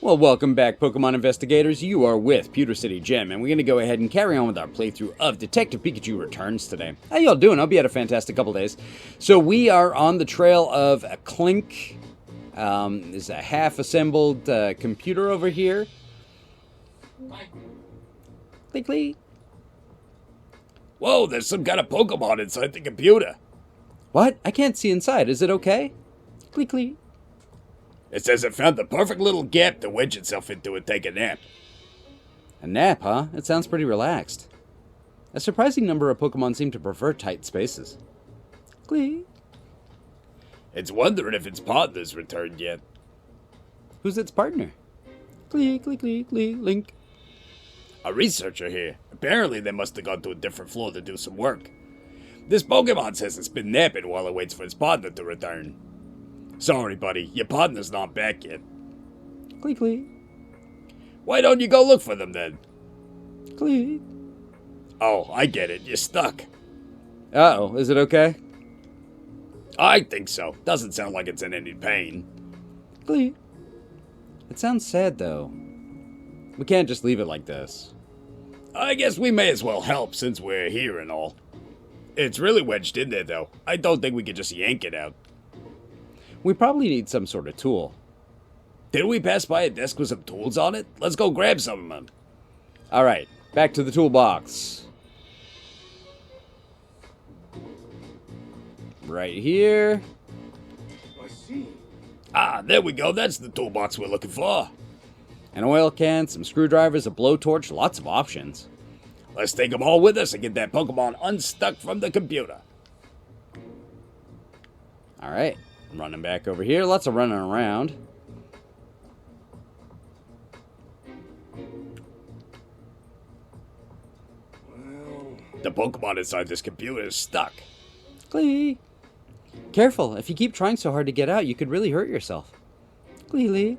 Well, welcome back, Pokemon investigators. You are with Pewter City Gym, and we're going to go ahead and carry on with our playthrough of Detective Pikachu Returns today. How y'all doing? Hope you had a fantastic couple days. So we are on the trail of a Klink. There's a half-assembled computer over here. Click, click. Whoa, there's some kind of Pokemon inside the computer. What? I can't see inside. Is it okay? Click, click. It says it found the perfect little gap to wedge itself into and take a nap. A nap, huh? It sounds pretty relaxed. A surprising number of Pokemon seem to prefer tight spaces. Click. It's wondering if its partner's returned yet. Who's its partner? Click, click, click, click, Link. A researcher here. Apparently they must have gone to a different floor to do some work. This Pokemon says it's been napping while it waits for its partner to return. Sorry, buddy, your partner's not back yet. Click, click. Why don't you go look for them then? Click. Oh, I get it, you're stuck. Uh-oh, is it okay? I think so. Doesn't sound like it's in any pain. Click. It sounds sad, though. We can't just leave it like this. I guess we may as well help since we're here and all. It's really wedged in there, though. I don't think we could just yank it out. We probably need some sort of tool. Didn't we pass by a desk with some tools on it? Let's go grab some of them. Alright, back to the toolbox. Right here. I see. Ah, there we go. That's the toolbox we're looking for. An oil can, some screwdrivers, a blowtorch, lots of options. Let's take them all with us and get that Pokemon unstuck from the computer. Alright, running back over here. Lots of running around. The Pokemon inside this computer is stuck. Glee. Careful, if you keep trying so hard to get out, you could really hurt yourself. Glee.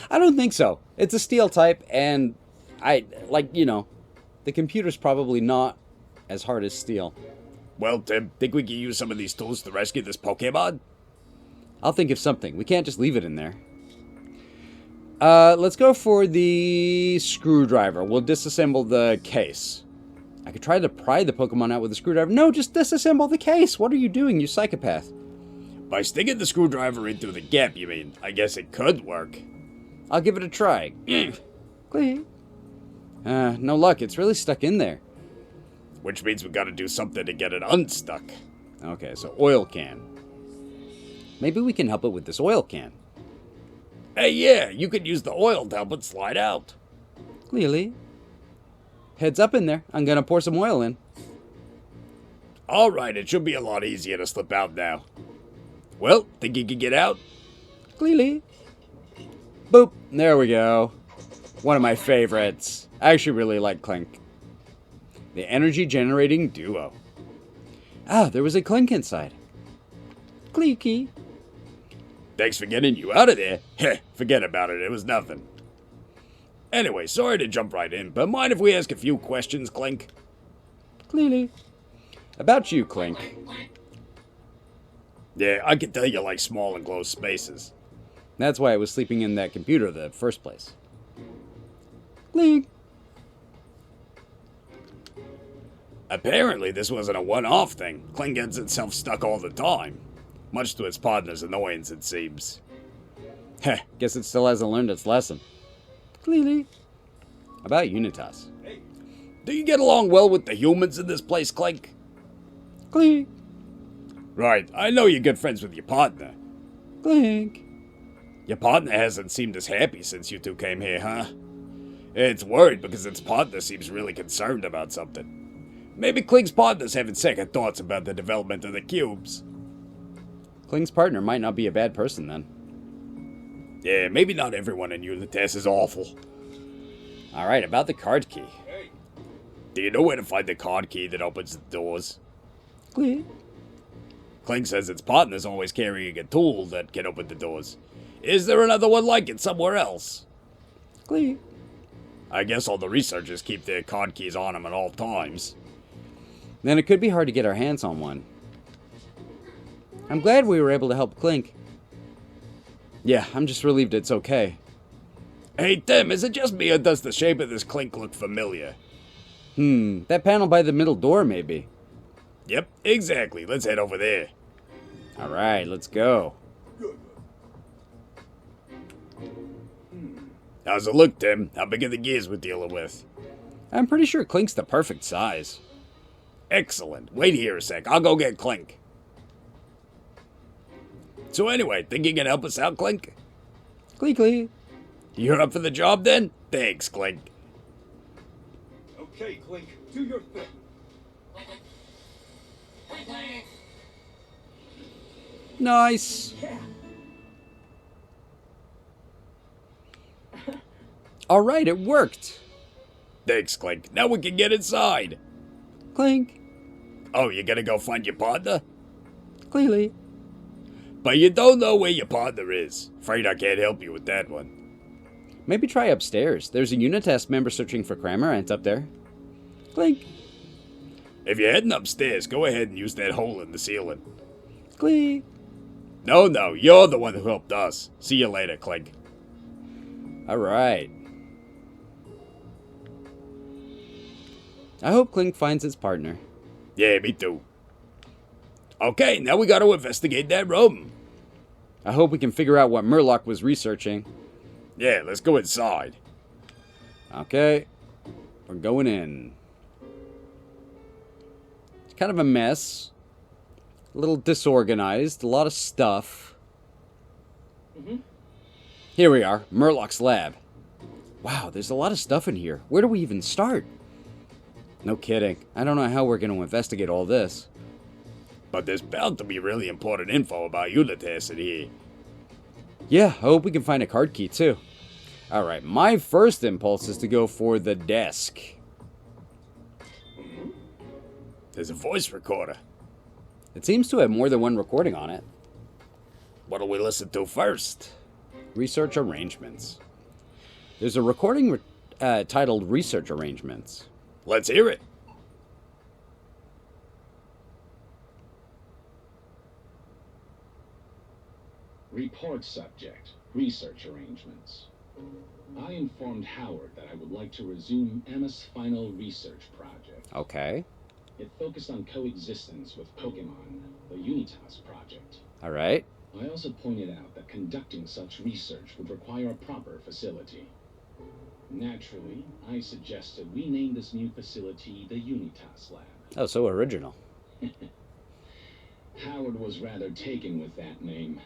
I don't think so. It's a steel type, and the computer's probably not as hard as steel. Well, Tim, think we can use some of these tools to rescue this Pokemon? I'll think of something. We can't just leave it in there. Let's go for the screwdriver. We'll disassemble the case. I could try to pry the Pokemon out with a screwdriver. No, just disassemble the case. What are you doing, you psychopath? By sticking the screwdriver into the gap, you mean? I guess it could work. I'll give it a try. Click. No luck. It's really stuck in there. Which means we gotta do something to get it unstuck. Okay, so oil can. Maybe we can help it with this oil can. Hey, yeah, you could use the oil to help it slide out. Clearly. Heads up in there. I'm gonna pour some oil in. Alright, it should be a lot easier to slip out now. Well, think you can get out? Clearly. Boop. There we go. One of my favorites. I actually really like Klink. The energy generating duo. Ah, there was a Klink inside. Cleaky. Thanks for getting you out of there. Heh, forget about it. It was nothing. Anyway, sorry to jump right in, but mind if we ask a few questions, Klink? Clearly. About you, Klink. Yeah, I can tell you like small enclosed spaces. That's why I was sleeping in that computer in the first place. Klink. Apparently, this wasn't a one-off thing. Klink gets itself stuck all the time. Much to its partner's annoyance, it seems. Heh, guess it still hasn't learned its lesson. Clearly. About Unitas. Hey. Do you get along well with the humans in this place, Klink? Klink. Right, I know you're good friends with your partner. Klink. Your partner hasn't seemed as happy since you two came here, huh? It's worried because its partner seems really concerned about something. Maybe Klink's partner's having second thoughts about the development of the cubes. Klink's partner might not be a bad person, then. Yeah, maybe not everyone in Unitas is awful. Alright, about the card key. Hey. Do you know where to find the card key that opens the doors? Klink. Klink says its partner's always carrying a tool that can open the doors. Is there another one like it somewhere else? Klink. I guess all the researchers keep their card keys on them at all times. Then it could be hard to get our hands on one. I'm glad we were able to help Klink. Yeah, I'm just relieved it's okay. Hey, Tim, is it just me or does the shape of this Klink look familiar? That panel by the middle door, maybe. Yep, exactly. Let's head over there. Alright, let's go. How's it look, Tim? How big are the gears we're dealing with? I'm pretty sure Klink's the perfect size. Excellent. Wait here a sec. I'll go get Klink. So anyway, think you can help us out, Klink? Clee. You're up for the job then? Thanks, Klink. Okay, Klink, do your thing. Nice. Yeah. Alright, it worked. Thanks, Klink. Now we can get inside. Klink. Oh, you gonna go find your partner? Clearly. But you don't know where your partner is. Afraid I can't help you with that one. Maybe try upstairs. There's a Unitest member searching for Cramorant up there. Klink. If you're heading upstairs, go ahead and use that hole in the ceiling. Clee. No, you're the one who helped us. See you later, Klink. Alright. I hope Klink finds his partner. Yeah, me too. Okay, now we gotta investigate that room. I hope we can figure out what Murloc was researching. Yeah, let's go inside. Okay. We're going in. It's kind of a mess. A little disorganized. A lot of stuff. Here we are. Murloc's lab. Wow, there's a lot of stuff in here. Where do we even start? No kidding. I don't know how we're going to investigate all this. But there's bound to be really important info about Unitest in here. Yeah, I hope we can find a card key too. Alright, my first impulse is to go for the desk. There's a voice recorder. It seems to have more than one recording on it. What'll we listen to first? Research arrangements. There's a recording titled Research Arrangements. Let's hear it. Report subject, research arrangements. I informed Howard that I would like to resume Emma's final research project. Okay. It focused on coexistence with Pokémon, the Unitas project. Alright. I also pointed out that conducting such research would require a proper facility. Naturally, I suggested we name this new facility the Unitas Lab. Oh, so original. Howard was rather taken with that name.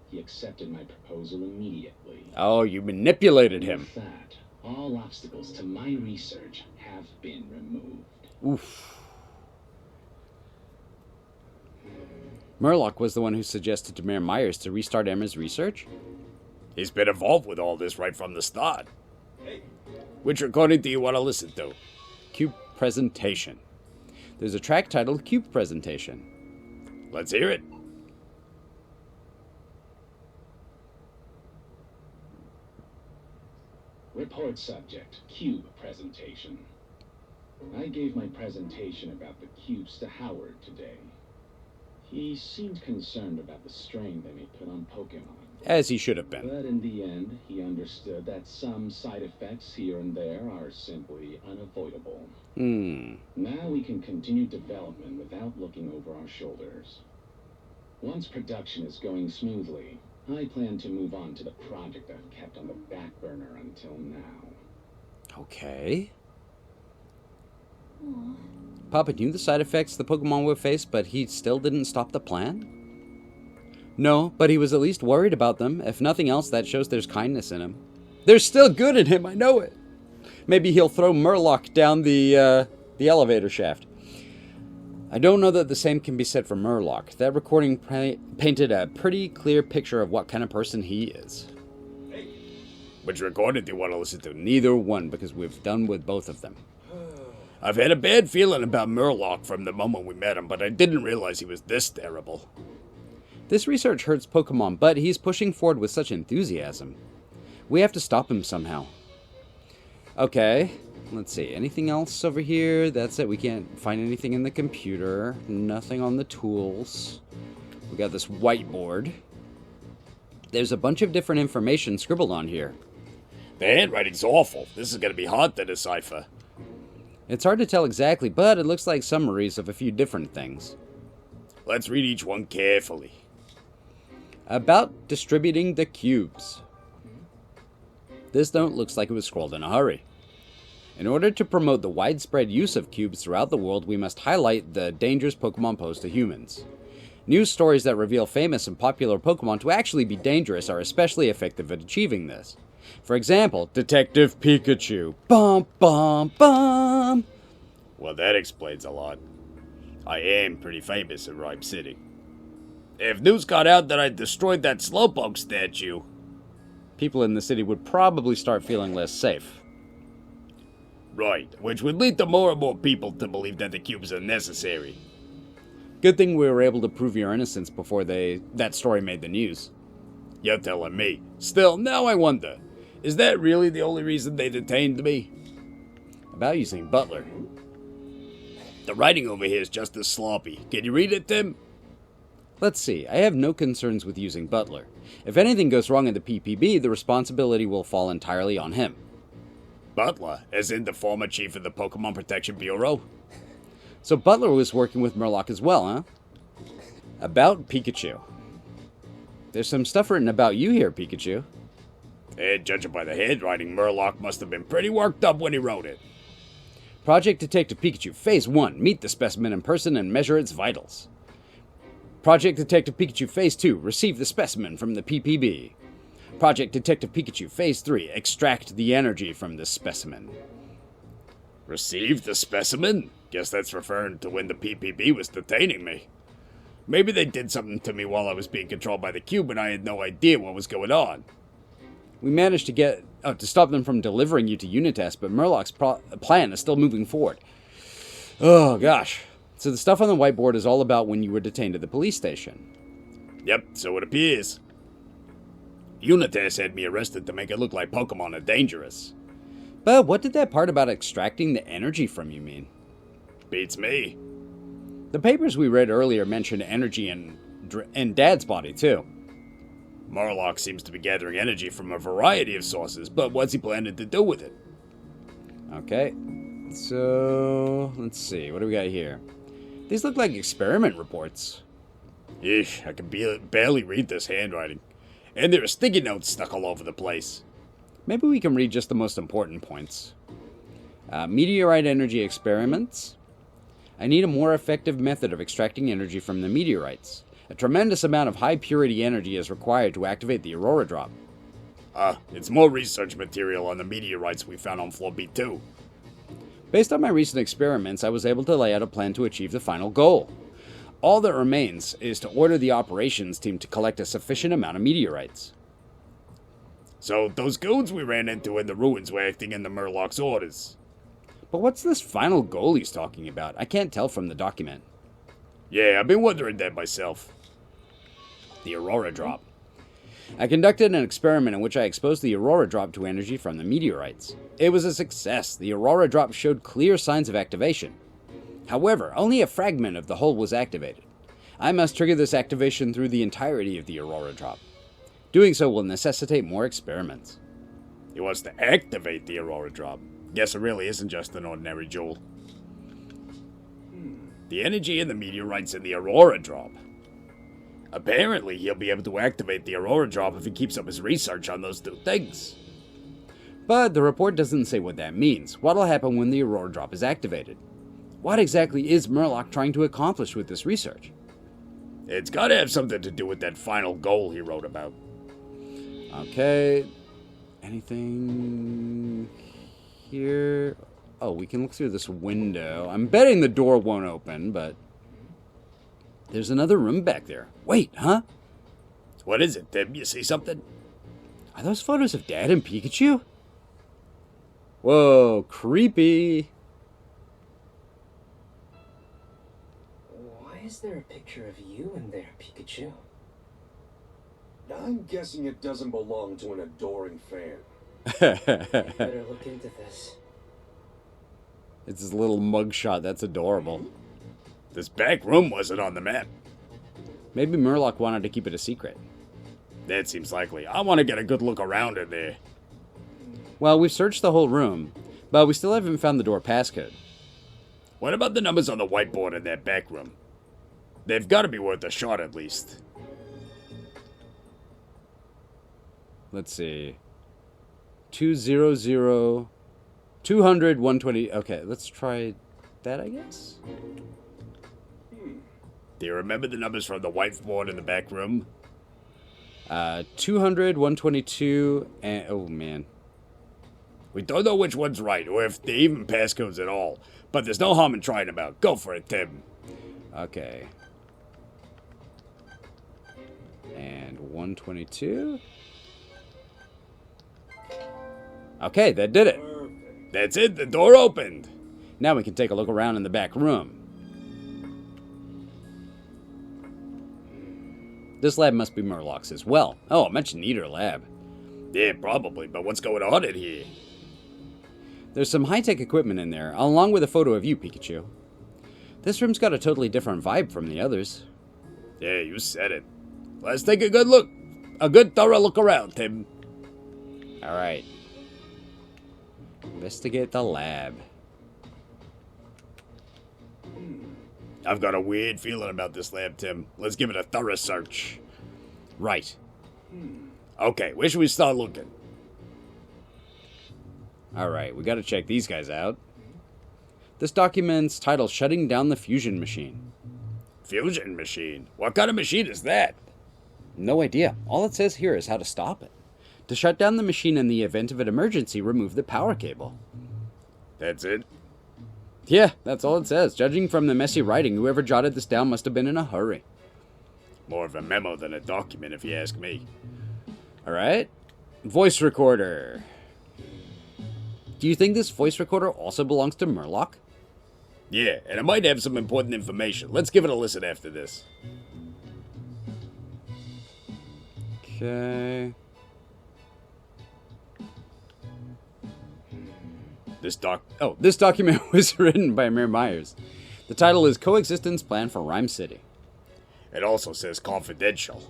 He accepted my proposal immediately. Oh, you manipulated him. With that, all obstacles to my research have been removed. Oof. Murloc was the one who suggested to Mayor Myers to restart Emma's research? He's been involved with all this right from the start. Hey, Which recording do you want to listen to? Cube Presentation. There's a track titled Cube Presentation. Let's hear it. Report subject, cube presentation. I gave my presentation about the cubes to Howard today. He seemed concerned about the strain they may put on Pokémon. As he should have been. But in the end, he understood that some side effects here and there are simply unavoidable. Now we can continue development without looking over our shoulders. Once production is going smoothly, I plan to move on to the project I've kept on the back burner until now. Okay. Papa knew the side effects the Pokemon would face, but he still didn't stop the plan? No, but he was at least worried about them. If nothing else, that shows there's kindness in him. There's still good in him, I know it. Maybe he'll throw Murloc down the elevator shaft. I don't know that the same can be said for Murloc. That recording painted a pretty clear picture of what kind of person he is. Which recording do you want to listen to? Neither one, because we've done with both of them. I've had a bad feeling about Murloc from the moment we met him, but I didn't realize he was this terrible. This research hurts Pokemon, but he's pushing forward with such enthusiasm. We have to stop him somehow. Okay, let's see. Anything else over here? That's it. We can't find anything in the computer. Nothing on the tools. We got this whiteboard. There's a bunch of different information scribbled on here. The handwriting's awful. This is gonna be hard to decipher. It's hard to tell exactly, but it looks like summaries of a few different things. Let's read each one carefully. About distributing the cubes. This note looks like it was scrolled in a hurry. In order to promote the widespread use of cubes throughout the world, we must highlight the dangers Pokemon pose to humans. News stories that reveal famous and popular Pokemon to actually be dangerous are especially effective at achieving this. For example, Detective Pikachu. Bum, bum, bum! Well, that explains a lot. I am pretty famous in Rhyme City. If news got out that I destroyed that Slowpoke statue... People in the city would probably start feeling less safe. Right, which would lead to more and more people to believe that the cubes are necessary. Good thing we were able to prove your innocence before that story made the news. You're telling me. Still, now I wonder, is that really the only reason they detained me? About using Butler. The writing over here is just as sloppy. Can you read it, Tim? Let's see, I have no concerns with using Butler. If anything goes wrong in the PPB, the responsibility will fall entirely on him. Butler, as in the former chief of the Pokemon Protection Bureau? So Butler was working with Murloc as well, huh? About Pikachu. There's some stuff written about you here, Pikachu. And judging by the handwriting, Murloc must have been pretty worked up when he wrote it. Project Detective Pikachu, Phase 1. Meet the specimen in person and measure its vitals. Project Detective Pikachu, Phase 2. Receive the specimen from the PPB. Project Detective Pikachu, Phase 3. Extract the energy from the specimen. Receive the specimen? Guess that's referring to when the PPB was detaining me. Maybe they did something to me while I was being controlled by the cube and I had no idea what was going on. We managed to stop them from delivering you to Unitas, but Murloc's plan is still moving forward. Oh, gosh. So the stuff on the whiteboard is all about when you were detained at the police station. Yep, so it appears. Unitas had me arrested to make it look like Pokemon are dangerous. But what did that part about extracting the energy from you mean? Beats me. The papers we read earlier mentioned energy in Dad's body, too. Murloc seems to be gathering energy from a variety of sources, but what's he planning to do with it? Okay, so let's see, what do we got here? These look like experiment reports. Eesh, I can barely read this handwriting. And there are sticky notes stuck all over the place. Maybe we can read just the most important points. Meteorite energy experiments. I need a more effective method of extracting energy from the meteorites. A tremendous amount of high-purity energy is required to activate the Aurora Drop. It's more research material on the meteorites we found on floor B2. Based on my recent experiments, I was able to lay out a plan to achieve the final goal. All that remains is to order the operations team to collect a sufficient amount of meteorites. So those goons we ran into in the ruins were acting in the Murloc's orders. But what's this final goal he's talking about? I can't tell from the document. Yeah, I've been wondering that myself. The Aurora Drop. I conducted an experiment in which I exposed the Aurora Drop to energy from the meteorites. It was a success. The Aurora Drop showed clear signs of activation. However, only a fragment of the whole was activated. I must trigger this activation through the entirety of the Aurora Drop. Doing so will necessitate more experiments. He wants to activate the Aurora Drop. Guess it really isn't just an ordinary jewel. The energy in the meteorites in the Aurora Drop. Apparently, he'll be able to activate the Aurora Drop if he keeps up his research on those two things. But the report doesn't say what that means. What'll happen when the Aurora Drop is activated? What exactly is Murloc trying to accomplish with this research? It's gotta have something to do with that final goal he wrote about. Okay. Anything here? Oh, we can look through this window. I'm betting the door won't open, but there's another room back there. Wait, huh? What is it, Tim? You see something? Are those photos of Dad and Pikachu? Whoa, creepy. Why is there a picture of you in there, Pikachu? I'm guessing it doesn't belong to an adoring fan. Better look into this. It's his little mugshot. That's adorable. This back room wasn't on the map. Maybe Murloc wanted to keep it a secret. That seems likely. I want to get a good look around in there. Well, we've searched the whole room, but we still haven't found the door passcode. What about the numbers on the whiteboard in that back room? They've got to be worth a shot at least. Let's see. 200, 200, 120. Okay, let's try that, I guess. Do you remember the numbers from the whiteboard in the back room? 200, 122, and oh man. We don't know which one's right, or if they even passcodes at all. But there's no harm in trying them out. Go for it, Tim. Okay. And 122. Okay, that did it. That's it, the door opened. Now we can take a look around in the back room. This lab must be Murloc's as well. Oh, a much neater lab. Yeah, probably, but what's going on in here? There's some high-tech equipment in there, along with a photo of you, Pikachu. This room's got a totally different vibe from the others. Yeah, you said it. Let's take a good look. A good thorough look around, Tim. Alright. Investigate the lab. I've got a weird feeling about this lab, Tim. Let's give it a thorough search. Right. Okay, where should we start looking? Alright, we gotta check these guys out. This document's titled Shutting Down the Fusion Machine. Fusion machine? What kind of machine is that? No idea. All it says here is how to stop it. To shut down the machine in the event of an emergency, remove the power cable. That's it? Yeah, that's all it says. Judging from the messy writing, whoever jotted this down must have been in a hurry. More of a memo than a document, if you ask me. Alright. Voice recorder. Do you think this voice recorder also belongs to Murloc? Yeah, and it might have some important information. Let's give it a listen after this. Okay. This document was written by Mir Myers. The title is Coexistence Plan for Rhyme City. It also says confidential.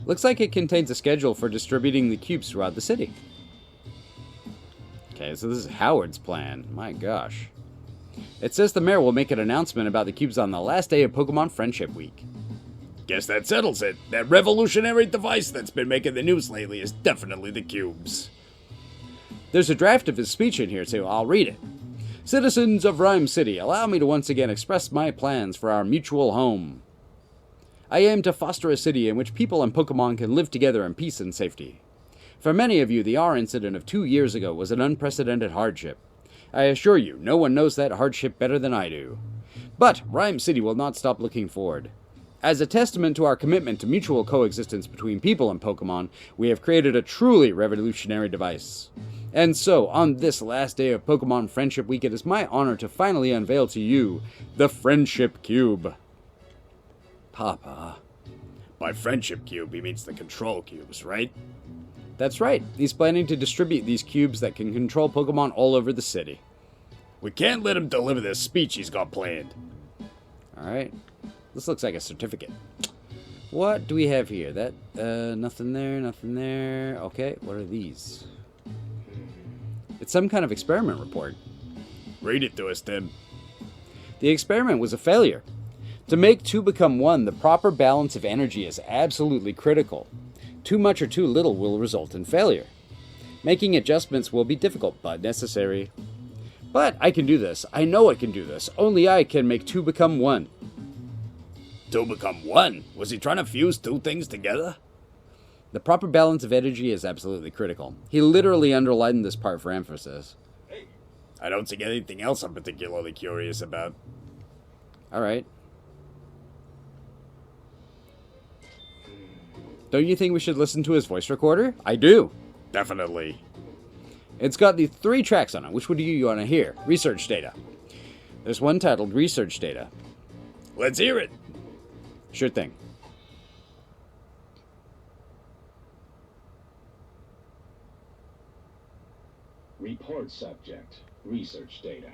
Looks like it contains a schedule for distributing the cubes throughout the city. Okay, so this is Howard's plan. My gosh. It says the mayor will make an announcement about the cubes on the last day of Pokemon Friendship Week. Guess that settles it. That revolutionary device that's been making the news lately is definitely the cubes. There's a draft of his speech in here, too. I'll read it. Citizens of Rhyme City, allow me to once again express my plans for our mutual home. I aim to foster a city in which people and Pokemon can live together in peace and safety. For many of you, the R incident of 2 years ago was an unprecedented hardship. I assure you, no one knows that hardship better than I do. But Rhyme City will not stop looking forward. As a testament to our commitment to mutual coexistence between people and Pokemon, we have created a truly revolutionary device. And so, on this last day of Pokemon Friendship Week, it is my honor to finally unveil to you the Friendship Cube. Papa. By Friendship Cube, he means the control cubes, right? That's right. He's planning to distribute these cubes that can control Pokemon all over the city. We can't let him deliver this speech he's got planned. Alright. This looks like a certificate. What do we have here? That, nothing there, nothing there. Okay, what are these? It's some kind of experiment report. Read it to us, Tim. The experiment was a failure. To make two become one, the proper balance of energy is absolutely critical. Too much or too little will result in failure. Making adjustments will be difficult, but necessary. But I can do this. I know I can do this. Only I can make two become one. Two become one? Was he trying to fuse two things together? The proper balance of energy is absolutely critical. He literally underlined this part for emphasis. I don't see anything else I'm particularly curious about. Alright. Don't you think we should listen to his voice recorder? I do. Definitely. It's got the 3 tracks on it. Which one do you want to hear? Research data. There's one titled Research Data. Let's hear it. Sure thing. Report subject. Research data.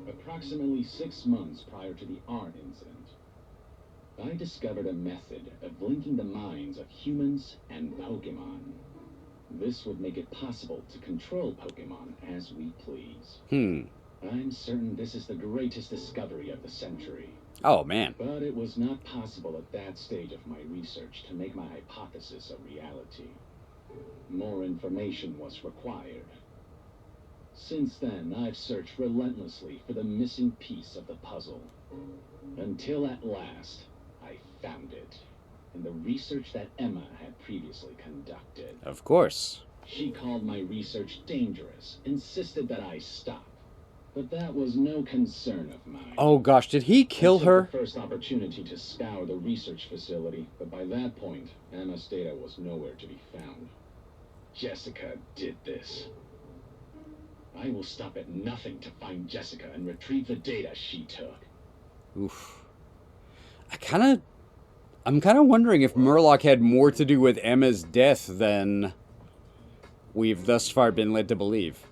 Approximately 6 months prior to the R incident, I discovered a method of linking the minds of humans and Pokemon. This would make it possible to control Pokémon as we please. I'm certain this is the greatest discovery of the century. Oh, man. But it was not possible at that stage of my research to make my hypothesis a reality. More information was required. Since then, I've searched relentlessly for the missing piece of the puzzle. Until at last, I found it. In the research that Emma had previously conducted. Of course. She called my research dangerous, insisted that I stop. But that was no concern of mine. Oh gosh, did he kill her? I took the first opportunity to scour the research facility, but by that point, Emma's data was nowhere to be found. Jessica did this. I will stop at nothing to find Jessica and retrieve the data she took. Oof. I'm kind of wondering if Murloc had more to do with Emma's death than we've thus far been led to believe.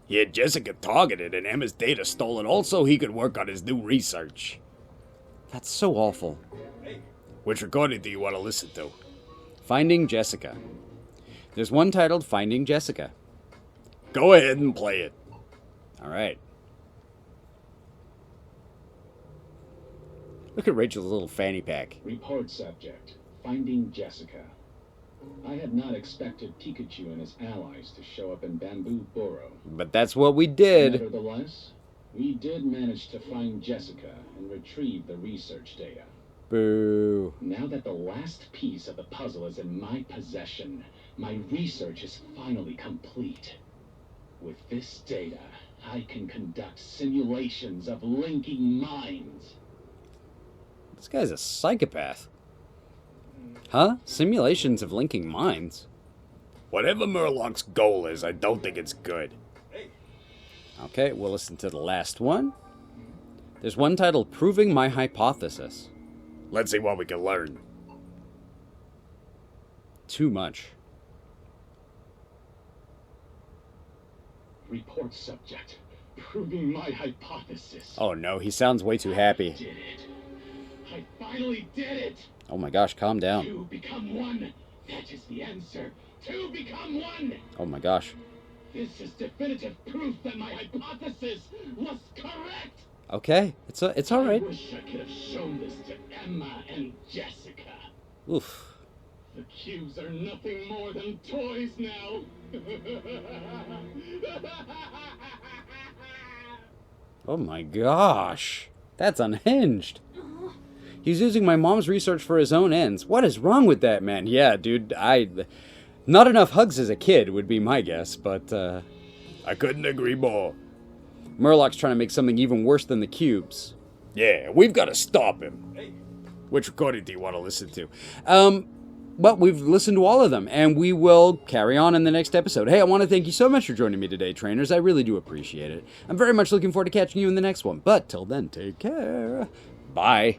He had Jessica targeted and Emma's data stolen also he could work on his new research. That's so awful. Which recording do you want to listen to? Finding Jessica. There's one titled Finding Jessica. Go ahead and play it. Alright. Look at Rachel's little fanny pack. Report subject. Finding Jessica. I had not expected Pikachu and his allies to show up in Bamboo Burrow. But that's what we did. Nevertheless, we did manage to find Jessica and retrieve the research data. Boo. Now that the last piece of the puzzle is in my possession, my research is finally complete. With this data, I can conduct simulations of linking minds. This guy's a psychopath. Huh? Simulations of linking minds? Whatever Murloc's goal is, I don't think it's good. Okay, we'll listen to the last one. There's one titled Proving My Hypothesis. Let's see what we can learn. Too much. Report subject. Proving my hypothesis. Oh no, he sounds way too happy. I did it. I finally did it. Oh my gosh, calm down. Two become one. That is the answer. Two become one. Oh my gosh. This is definitive proof that my hypothesis was correct. Okay, it's all right. I wish I could have shown this to Emma and Jessica. Oof. The cubes are nothing more than toys now. Oh my gosh. That's unhinged. He's using my mom's research for his own ends. What is wrong with that man? Yeah, dude, not enough hugs as a kid would be my guess, but, I couldn't agree more. Murloc's trying to make something even worse than the cubes. Yeah, we've got to stop him. Which recording do you want to listen to? But we've listened to all of them, and we will carry on in the next episode. Hey, I want to thank you so much for joining me today, trainers. I really do appreciate it. I'm very much looking forward to catching you in the next one. But till then, take care. Bye.